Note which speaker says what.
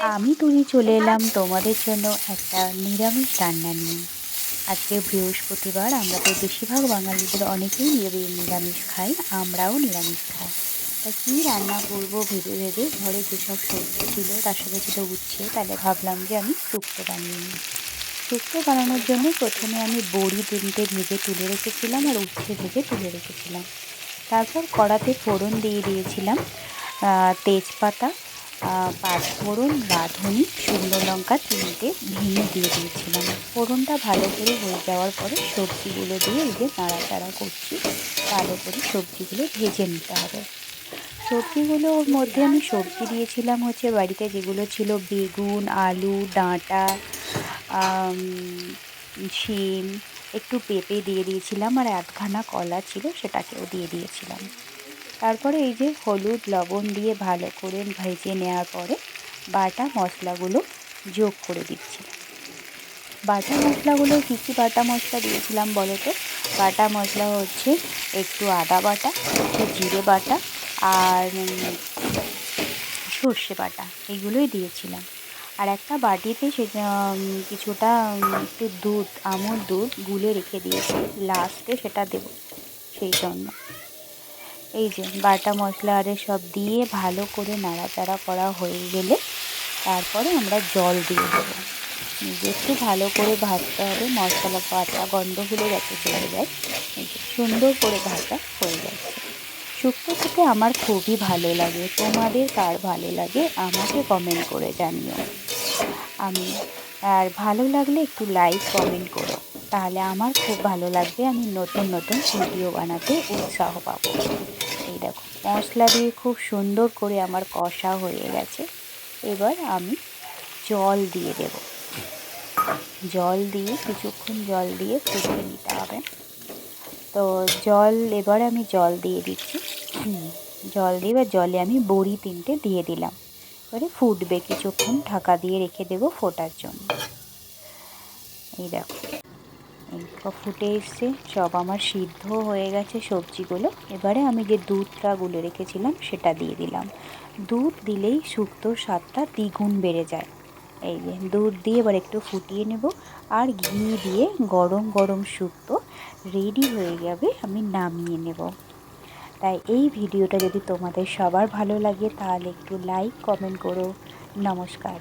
Speaker 1: আমি তুলি চলে এলাম তোমাদের জন্য একটা নিরামিষ রান্না নিয়ে। আজকে বৃহস্পতিবার, আমরা তো বেশিরভাগ বাঙালিদের অনেকেই নিরামিষ খাই, আমরাও নিরামিষ খাই। তা কী রান্না করবো ভেবে ভেবে ঘরে যেসব সবজি ছিল তার সাথে ছিল উচ্ছে, তাহলে ভাবলাম যে আমি শুক্তো বানিয়ে নিই। শুক্তো বানানোর জন্য প্রথমে আমি বড়ি 3টে ভেজে তুলে রেখেছিলাম আর উচ্ছে ভেজে তুলে রেখেছিলাম। তারপর কড়াতে ফোড়ন দিয়ে দিয়েছিলাম তেজপাতা, পাঁচফোড়ন, রাঁধুনি, শুকনো লঙ্কা 3টে ভেঙে দিয়ে দিয়েছিলাম। ফোড়নটা ভালো করে হয়ে যাওয়ার পরে সবজিগুলো দিয়ে এই যে নাড়াচাড়া করছি, ভালো করে সবজিগুলো ভেজে নিতে হবে। সবজিগুলোর মধ্যে আমি সবজি দিয়েছিলাম হচ্ছে বাড়িতে যেগুলো ছিল বেগুন, আলু, ডাঁটা, শিম, একটু পেঁপে দিয়ে দিয়েছিলাম আর আধখানা কলা ছিল সেটাকেও দিয়ে দিয়েছিলাম। তারপরে এই যে হলুদ লবণ দিয়ে ভালো করে ভেজে নেওয়ার পরে বাটা মশলাগুলো যোগ করে দিচ্ছিলাম। বাটা মশলাগুলো কী কী বাটা মশলা দিয়েছিলাম বলো তো? বাটা মশলা হচ্ছে একটু আদা বাটা, একটু জিরে বাটা আর সর্ষে বাটা, এইগুলোই দিয়েছিলাম। আর একটা বাটিতে সেটা কিছুটা একটু দুধ, আমুল দুধ গুলে রেখে দিয়েছি, লাস্টে সেটা দেবো সেই জন্য। এই যে বাটা মশলা আর সব দিয়ে ভালো করে নাড়াচাড়া করা হয়ে গেলে তারপরে আমরা জল দিয়ে দেবো। একটু ভালো করে ভাজতে হবে, মশলা বাটা গন্ধগুলো যাতে চলে যায়। এই যে সুন্দর করে ভাজা হয়ে যাচ্ছে। শুক্তো খেতে আমার খুবই ভালো লাগে, তোমাদের কার ভালো লাগে আমাকে কমেন্ট করে জানিও। আর ভালো লাগলে একটু লাইক কমেন্ট করো, তাহলে আমার খুব ভালো লাগবে, আমি নতুন নতুন ভিডিও বানাতে উৎসাহ পাবো। এই দেখো মশলা দিয়ে খুব সুন্দর করে আমার কষা হয়ে গেছে। এবার আমি জল দিয়ে দেব। জল দিয়ে কিছুক্ষণ জল দিয়ে ফুটিয়ে নিতে হবে। তো এবার আমি জল দিয়ে দিচ্ছি। জল দিয়ে এবার জলে আমি বড়ি 3টে দিয়ে দিলাম। এবারে ফুটবে, কিছুক্ষণ ঢাকা দিয়ে রেখে দেবো ফোটার জন্য। এই দেখো এই ফুটে এসছে, সব আমার সিদ্ধ হয়ে গেছে সবজিগুলো। এবারে আমি যে দুধটা গুলে রেখেছিলাম সেটা দিয়ে দিলাম। দুধ দিলেই শুক্তোর স্বাদটা দ্বিগুণ বেড়ে যায়। এই যে দুধ দিয়ে এবার একটু ফুটিয়ে নেব, আর ঘি দিয়ে গরম গরম শুক্তো রেডি হয়ে যাবে, আমি নামিয়ে নেব। তাই এই ভিডিওটা যদি তোমাদের সবার ভালো লাগে তাহলে একটু লাইক কমেন্ট করো। নমস্কার।